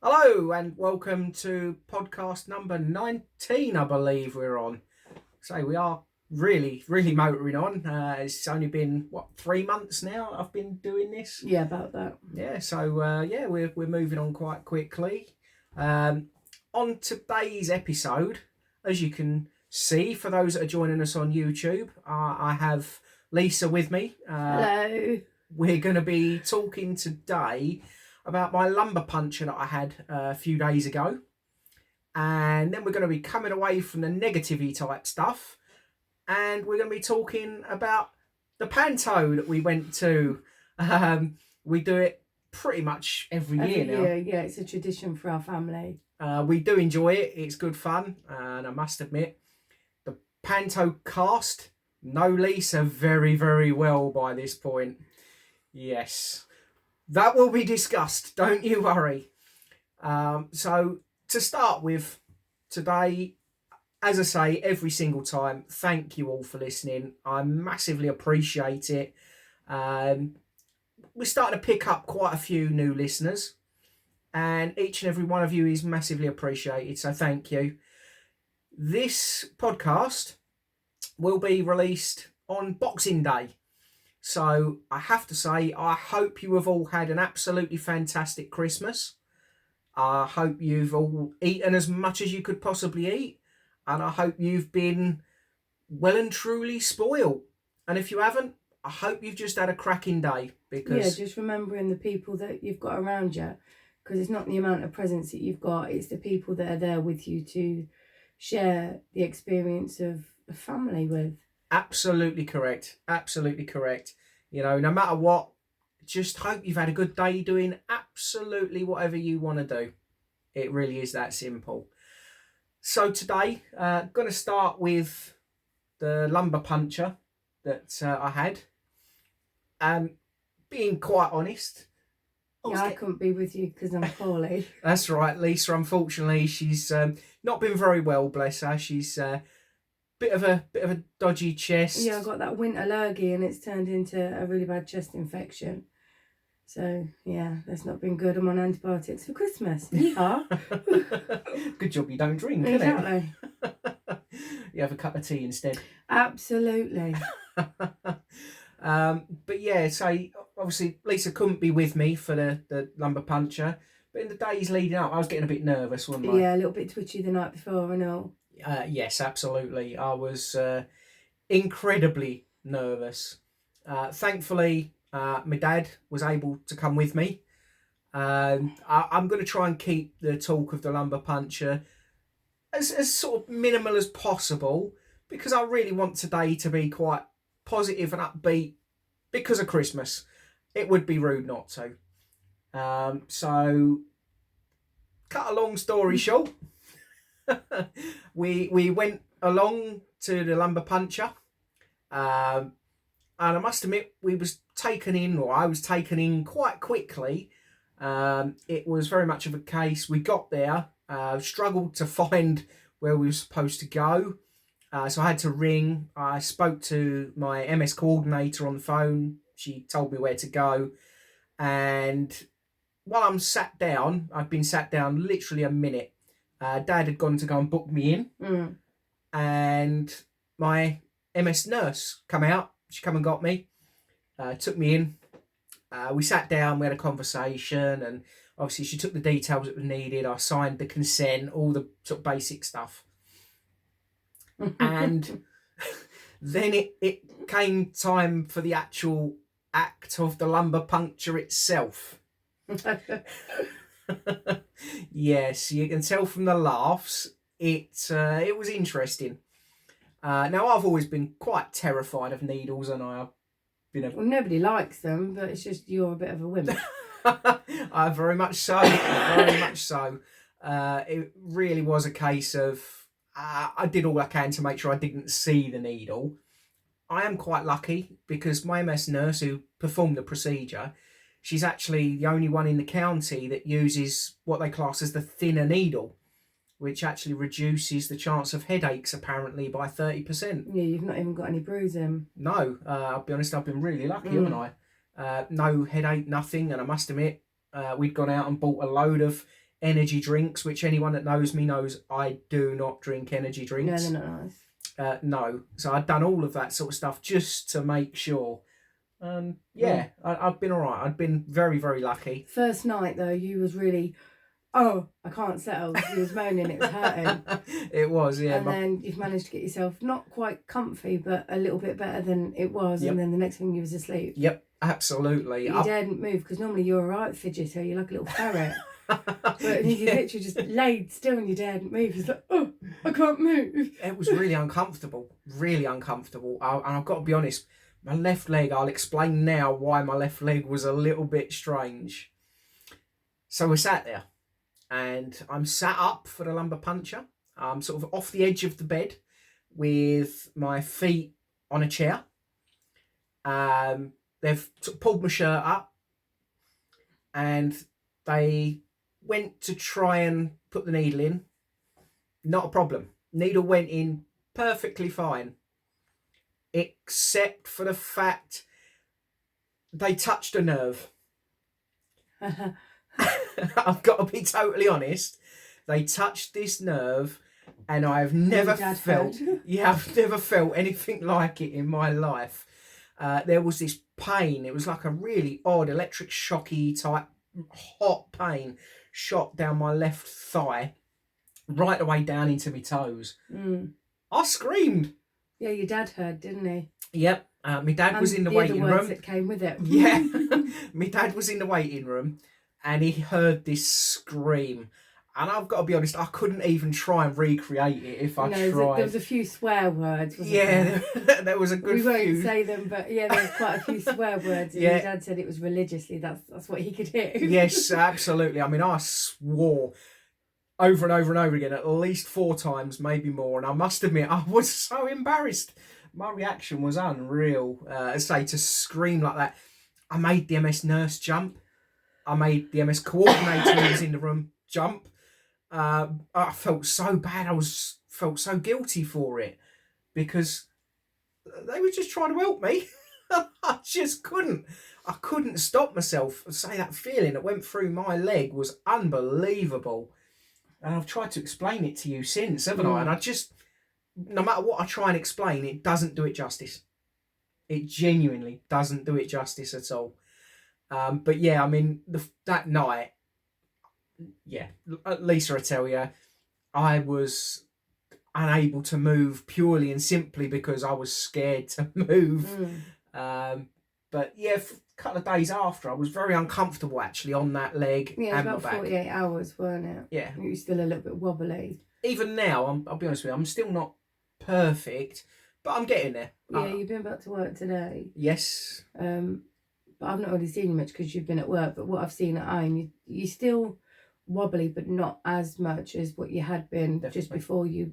Hello and welcome to podcast number 19, I believe we're on. So we are really motoring on. It's only been, 3 months now I've been doing this? Yeah, about that. Yeah, so we're moving on quite quickly. On today's episode, as you can see, for those that are joining us on YouTube, I have Lisa with me. Hello. We're going to be talking today about my lumbar puncture that I had a few days ago. And then we're going to be coming away from the negativity type stuff. And we're going to be talking about the panto that we went to. We do it pretty much every year now. Yeah, it's a tradition for our family. We do enjoy it. It's good fun. And I must admit, the panto cast know Lisa very well by this point. Yes. That will be discussed, don't you worry. So to start with, today, as I say every single time, thank you all for listening. I massively appreciate it. We're starting to pick up quite a few new listeners, and each and every one of you is massively appreciated, so thank you. This podcast will be released on Boxing Day. So I have to say, I hope you have all had an absolutely fantastic Christmas. I hope you've all eaten as much as you could possibly eat. And I hope you've been well and truly spoiled. And if you haven't, I hope you've just had a cracking day. Because just remembering the people that you've got around you. Because it's not the amount of presents that you've got, it's the people that are there with you to share the experience of a family with. Absolutely correct. Absolutely correct. You know, no matter what, just hope you've had a good day doing absolutely whatever you want to do. It really is that simple. So today, going to start with the lumbar puncture that I had. Being quite honest, I couldn't be with you because I'm poorly. That's right, Lisa. Unfortunately, she's not been very well. Bless her. She's bit of a dodgy chest. Yeah, I got that winter lurgy and it's turned into a really bad chest infection. So yeah, that's not been good. I'm on antibiotics for Christmas. Yeah. Good job you don't drink, exactly. Isn't it? You have a cup of tea instead. Absolutely. But yeah, so obviously Lisa couldn't be with me for the lumbar puncture. But in the days leading up, I was getting a bit nervous, wasn't I? Yeah, a little bit twitchy the night before and all. Yes, absolutely. I was incredibly nervous. Thankfully, my dad was able to come with me. I'm going to try and keep the talk of the lumbar puncture as sort of minimal as possible, because I really want today to be quite positive and upbeat because of Christmas. It would be rude not to. So, cut a long story short, we went along to the lumbar puncture, and I must admit I was taken in quite quickly. It was very much of a case, we got there, struggled to find where we were supposed to go, so I had to ring. I spoke to my MS coordinator on the phone. She told me where to go, and while I'm sat down, I've been sat down literally a minute. Dad had gone to go and book me in, and my MS nurse come out. She come and got me, took me in. We sat down, we had a conversation, and obviously she took the details that were needed. I signed the consent, all the sort of basic stuff. And then it came time for the actual act of the lumbar puncture itself. Yes, you can tell from the laughs. It was interesting. Now, I've always been quite terrified of needles, and I've been Well, nobody likes them, but it's just you're a bit of a wimp. Very much so. Very much so. It really was a case of I did all I can to make sure I didn't see the needle. I am quite lucky because my MS nurse who performed the procedure, she's actually the only one in the county that uses what they class as the thinner needle, which actually reduces the chance of headaches apparently by 30%. Yeah, you've not even got any bruising. No, I'll be honest, I've been really lucky, haven't I? No headache, nothing, and I must admit, we'd gone out and bought a load of energy drinks, which anyone that knows me knows I do not drink energy No, drinks. they're not nice. No. So I'd done all of that sort of stuff just to make sure. I've been all right. I've been very, very lucky. First night, though, you was really, oh, I can't settle. You was moaning, it was hurting. It was, yeah. And then you've managed to get yourself not quite comfy, but a little bit better than it was. Yep. And then the next thing you was asleep. Yep, absolutely. But you daren't move, because normally you're a right fidgeter. You're like a little ferret. But you literally just laid still and you daren't move. It's like, oh, I can't move. It was really uncomfortable. Really uncomfortable. And I've got to be honest, my left leg, I'll explain now why my left leg was a little bit strange. So we're sat there, and I'm sat up for the lumbar puncture. I'm sort of off the edge of the bed with my feet on a chair. They've sort of pulled my shirt up, and they went to try and put the needle in. Not a problem. Needle went in perfectly fine, except for the fact they touched a nerve. I've got to be totally honest. They touched this nerve, and I've never felt. Yeah, I've never felt anything like it in my life. There was this pain. It was like a really odd electric shocky type hot pain shot down my left thigh, right the way down into my toes. I screamed. Yeah, your dad heard, didn't he? Yep. My dad was in the waiting room. That came with it. Yeah. My dad was in the waiting room, and he heard this scream. And I've got to be honest, I couldn't even try and recreate it if I tried. There was a few swear words, wasn't there? Yeah, there was a good few. We won't say them, but yeah, there was quite a few swear words. And your dad said it was religiously. That's what he could hear. Yes, absolutely. I mean, I swore over and over and over again, at least 4 times, maybe more. And I must admit, I was so embarrassed. My reaction was unreal. To scream like that. I made the MS nurse jump. I made the MS coordinator who was in the room jump. I felt so bad. Felt so guilty for it, because they were just trying to help me. I just couldn't. I couldn't stop myself. Say, that feeling that went through my leg was unbelievable. And I've tried to explain it to you since, haven't I? And I just, no matter what I try and explain, it doesn't do it justice. It genuinely doesn't do it justice at all. But yeah, I mean, that night, yeah, Lisa, I tell you, I was unable to move purely and simply because I was scared to move. But yeah, for a couple of days after, I was very uncomfortable actually on that leg and about my back. 48 hours, weren't it? Yeah. You were still a little bit wobbly. Even now, I'll be honest with you, I'm still not perfect, but I'm getting there. Yeah, you've been back to work today. Yes. But I've not really seen you much because you've been at work. But what I've seen at home, you're still wobbly, but not as much as what you had been just before you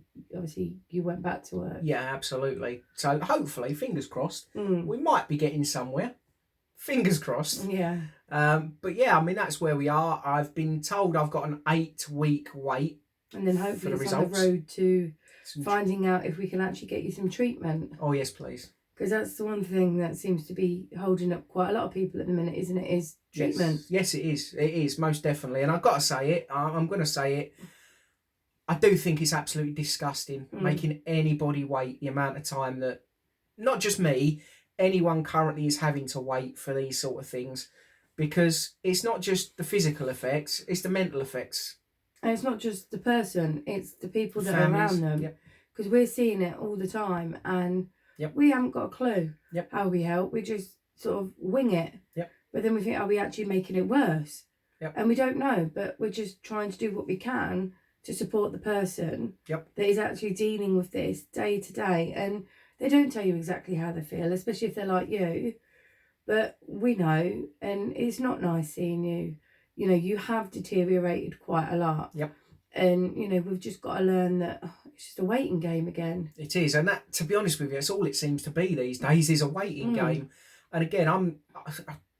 went back to work. Yeah, absolutely. So hopefully, fingers crossed, we might be getting somewhere. Fingers crossed. Yeah. But yeah, I mean, that's where we are. I've been told I've got an 8-week wait. And then hopefully it's on the road to finding out if we can actually get you some treatment. Oh, yes, please. Because that's the one thing that seems to be holding up quite a lot of people at the minute, isn't it? Is treatment. Yes, it is. It is, most definitely. And I've got to say it. I'm going to say it. I do think it's absolutely disgusting making anybody wait the amount of time that, not just me, anyone currently is having to wait for these sort of things. Because it's not just the physical effects, it's the mental effects. And it's not just the person, it's the people that are around them. Because we're seeing it all the time, and we haven't got a clue how we help. We just sort of wing it. But then we think, are we actually making it worse? And we don't know, but we're just trying to do what we can to support the person that is actually dealing with this day to day. And they don't tell you exactly how they feel, especially if they're like you. But we know, and it's not nice seeing you. You know, you have deteriorated quite a lot. And, you know, we've just got to learn that it's just a waiting game again. It is. And that, to be honest with you, it's all it seems to be these days, is a waiting game. And again,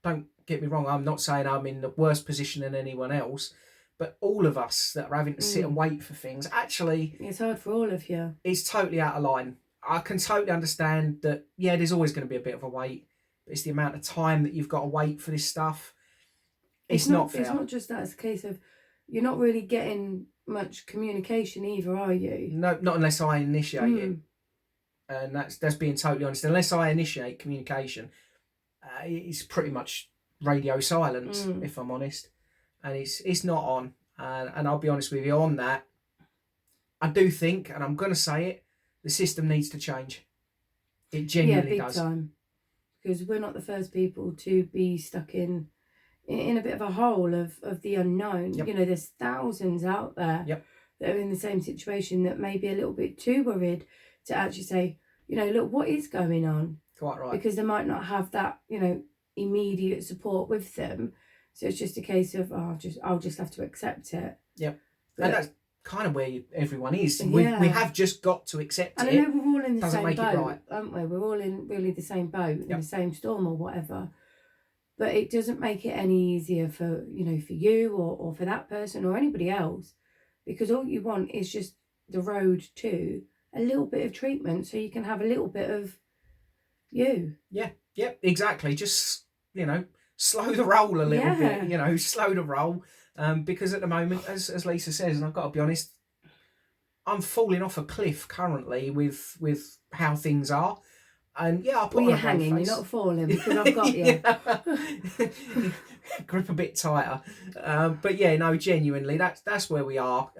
don't get me wrong, I'm not saying I'm in the worst position than anyone else, but all of us that are having to sit and wait for things, actually... It's hard for all of you. It's totally out of line. I can totally understand that, yeah, there's always going to be a bit of a wait, but it's the amount of time that you've got to wait for this stuff. It's not fair. It's not just that, it's a case of you're not really getting much communication either, are you? No, not unless I initiate it. And that's being totally honest. Unless I initiate communication, it's pretty much radio silence, if I'm honest. And it's not on. And I'll be honest with you on that. I do think, and I'm going to say it, the system needs to change. It genuinely does. Big time. Because we're not the first people to be stuck in a bit of a hole of the unknown. Yep. You know, there's thousands out there that are in the same situation that may be a little bit too worried to actually say, you know, look, what is going on? Quite right. Because they might not have that, you know, immediate support with them. So it's just a case of, I'll just have to accept it. Yep. But, and that's kind of where everyone is. We have just got to accept it. And I know we're all in the Doesn't same make boat, it right. aren't we? We're all in really the same boat, in the same storm or whatever. But it doesn't make it any easier for, you know, for you or for that person or anybody else. Because all you want is just the road to a little bit of treatment so you can have a little bit of you. Yeah, exactly. Just, you know, slow the roll a little bit, you know, slow the roll. Because at the moment, as Lisa says, and I've got to be honest, I'm falling off a cliff currently with how things are. And I'll put you're hanging, you're not falling because I've got you. Grip a bit tighter. But no, genuinely, that's where we are.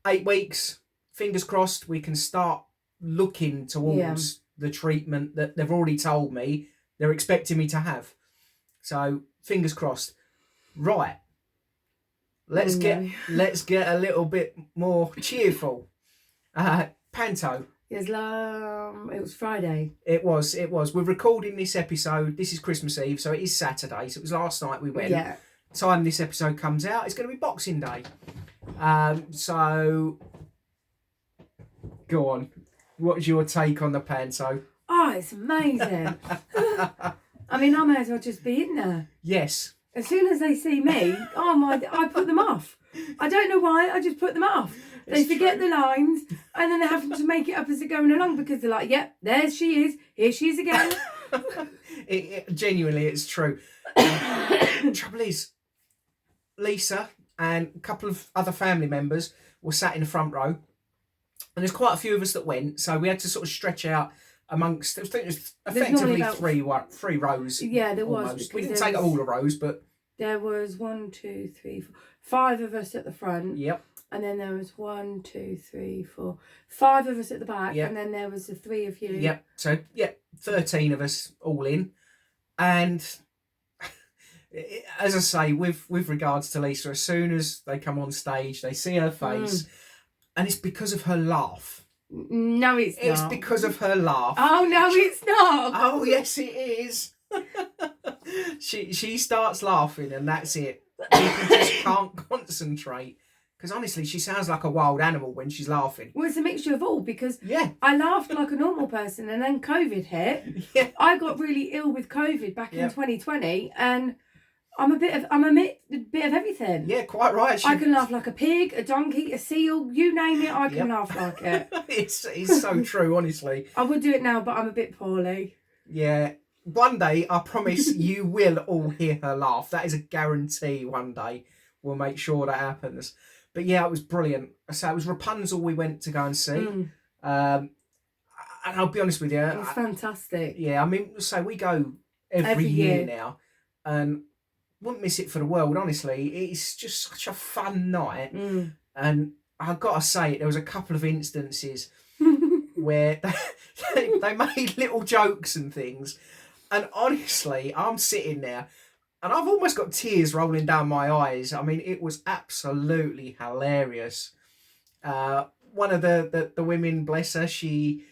8 weeks, fingers crossed, we can start looking towards the treatment that they've already told me they're expecting me to have. So fingers crossed. Right. Let's get a little bit more cheerful. Panto. It was Friday. It was. We're recording this episode. This is Christmas Eve, so it is Saturday. So it was last night we went. Yeah. Time this episode comes out, it's going to be Boxing Day. So go on. What's your take on the Panto? Oh, it's amazing. I mean, I may as well just be in there. Yes. As soon as they see me, I put them off. I don't know why, I just put them off. They forget the lines, and then they have to make it up as they're going along because they're like, yep, there she is, here she is again. Genuinely, it's true. Trouble is, Lisa and a couple of other family members were sat in the front row, and there's quite a few of us that went, so we had to sort of stretch out amongst, I think it was effectively three rows. Yeah, there almost. was. We didn't take all the rows, but there was 1, 2, 3, 4, 5 of us at the front. Yep. And then there was 1, 2, 3, 4, 5 of us at the back. Yep. And then there was the 3 of you. Yep. So 13 of us all in. And as I say, with regards to Lisa, as soon as they come on stage, they see her face, and it's because of her laugh. No, it's not. It's because of her laugh. Oh no, it's not. Oh yes, it is. She starts laughing, and that's it. People just can't concentrate. Because honestly, she sounds like a wild animal when she's laughing. Well, it's a mixture of all, because I laughed like a normal person, and then COVID hit. Yeah. I got really ill with COVID back in 2020, and I'm a bit of everything. Yeah, quite right. I can laugh like a pig, a donkey, a seal, you name it, I can laugh like it. It's so true, honestly. I would do it now, but I'm a bit poorly. Yeah. One day, I promise you will all hear her laugh. That is a guarantee. One day, we'll make sure that happens. But yeah, it was brilliant. So it was Rapunzel we went to go and see. And I'll be honest with you. It was fantastic. Yeah, I mean, so we go every year now. And wouldn't miss it for the world, honestly. It's just such a fun night. And I've got to say, there was a couple of instances where they made little jokes and things. And honestly, I'm sitting there and I've almost got tears rolling down my eyes. I mean, it was absolutely hilarious. One of the women, bless her, she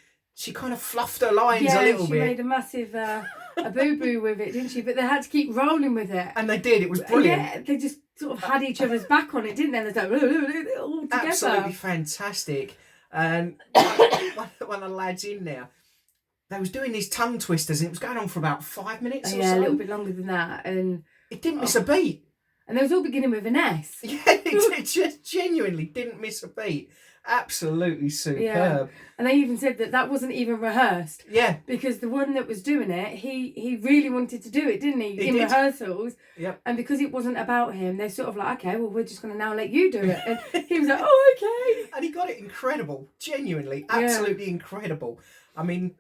kind of fluffed her lines a little bit. Yeah, she made a massive a boo-boo with it, didn't she? But they had to keep rolling with it. And they did. It was brilliant. Yeah, they just sort of had each other's back on it, didn't they? They like, all together. Absolutely fantastic. And one of the lads in there, they was doing these tongue twisters, and it was going on for about 5 minutes or so. Yeah, a little bit longer than that. And it didn't miss a beat. And they was all beginning with an S. Yeah, it just genuinely didn't miss a beat. Absolutely superb. Yeah. And they even said that wasn't even rehearsed. Yeah. Because the one that was doing it, he really wanted to do it, didn't he? In rehearsals. Yep. And because it wasn't about him, they're sort of like, okay, well, we're just going to now let you do it. And he was like, oh, okay. And he got it incredible. Genuinely, absolutely incredible. I mean,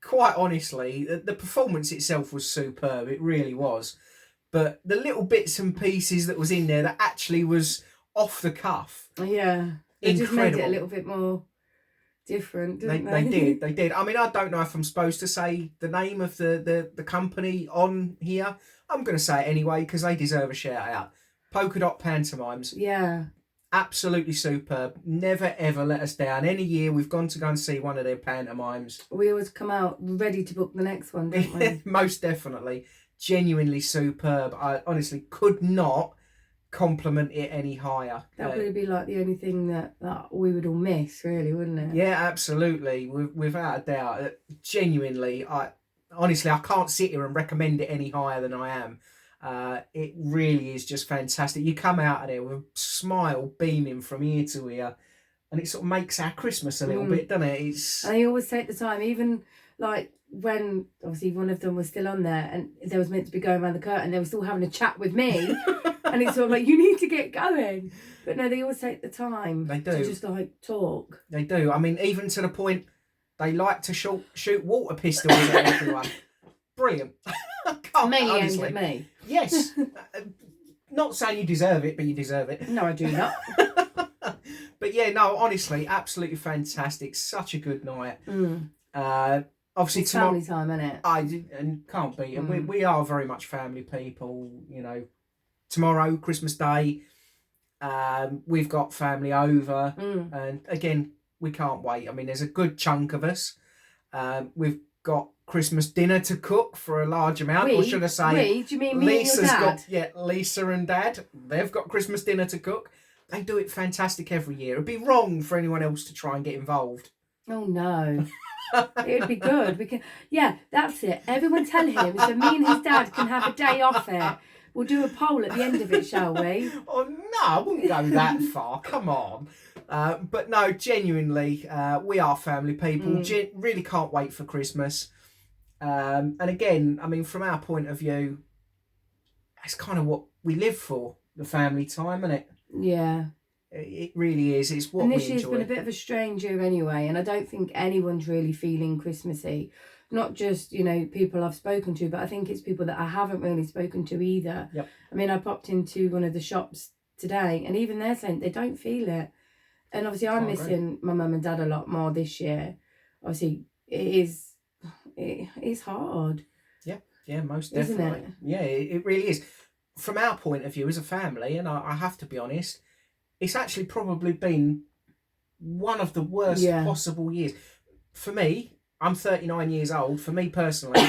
quite honestly, the performance itself was superb. It really was. But the little bits and pieces that was in there that actually was off the cuff. Yeah. They just made it a little bit more different, didn't they? They did. I mean, I don't know if I'm supposed to say the name of the company on here. I'm going to say it anyway because they deserve a shout out. Polka Dot Pantomimes. Yeah. Absolutely superb. Never ever let us down. Any year we've gone to go and see one of their pantomimes. We always come out ready to book the next one, don't we? Most definitely. Genuinely superb. I honestly could not compliment it any higher. That would be like the only thing that we would all miss, really, wouldn't it? Yeah, absolutely. Without a doubt. Genuinely, I can't sit here and recommend it any higher than I am. It really is just fantastic. You come out of there with a smile beaming from ear to ear, and it sort of makes our Christmas a little bit, doesn't it? And they always take the time, even like when obviously one of them was still on there and they was meant to be going around the curtain, they were still having a chat with me. And it's sort of like, you need to get going. But no, they always take the time to just like talk. They do. I mean, even to the point they like to shoot water pistols at everyone. Brilliant. Mainly aimed at me. Yes. Not saying you deserve it, but you deserve it. No, I do not. But yeah, no, honestly, absolutely fantastic. Such a good night. Obviously, it's family time, isn't it? And can't beat it. We are very much family people, you know. Tomorrow, Christmas Day, we've got family over, and again, we can't wait. I mean, there's a good chunk of us. We've got Christmas dinner to cook for a large amount, or should I say, do you mean me and your dad? Lisa and Dad. They've got Christmas dinner to cook. They do it fantastic every year. It'd be wrong for anyone else to try and get involved. Oh no. It would be good. We can. Yeah, that's it. Everyone tell him so me and his dad can have a day off it. We'll do a poll at the end of it, shall we? Oh, no, I wouldn't go that far. Come on. But no, genuinely, we are family people. Really can't wait for Christmas. And again, I mean, from our point of view, that's kind of what we live for, the family time, isn't it? Yeah. It really is. It's what we enjoy. And this year's been a bit of a strange year anyway, and I don't think anyone's really feeling Christmassy. Not just, you know, people I've spoken to, but I think it's people that I haven't really spoken to either. Yep. I mean, I popped into one of the shops today, and even they're saying they don't feel it. And obviously I'm missing my mum and dad a lot more this year. Obviously, it's hard. Yeah, most definitely. Isn't it? Yeah, it really is. From our point of view as a family, and I have to be honest, it's actually probably been one of the worst possible years. For me, I'm 39 years old. For me personally,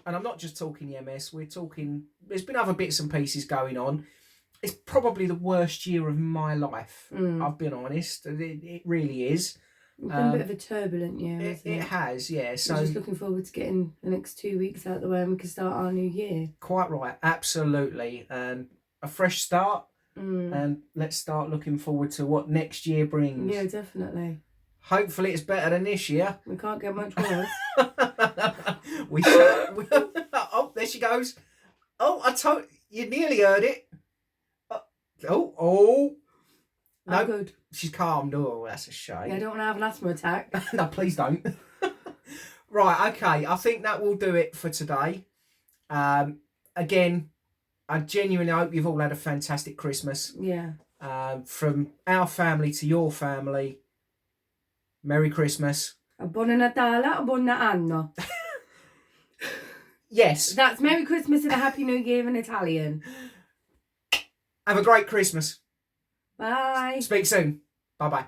and I'm not just talking MS, we're talking, there's been other bits and pieces going on. It's probably the worst year of my life, I've been honest. It really is. It's been a bit of a turbulent year, hasn't it? It has, yeah. So I'm just looking forward to getting the next 2 weeks out of the way and we can start our new year. Quite right, absolutely. And a fresh start. And let's start looking forward to what next year brings. Yeah, definitely. Hopefully it's better than this year. We can't get much worse. Oh, there she goes. Oh, I told you, nearly heard it. No, good. She's calmed. Oh, that's a shame. Yeah, I don't want to have an asthma attack. No, please don't. Right, okay. I think that will do it for today. Again, I genuinely hope you've all had a fantastic Christmas. Yeah. From our family to your family, Merry Christmas. A buona Natale, a buon anno. Yes. That's Merry Christmas and a Happy New Year in Italian. Have a great Christmas. Bye. Speak soon. Bye-bye.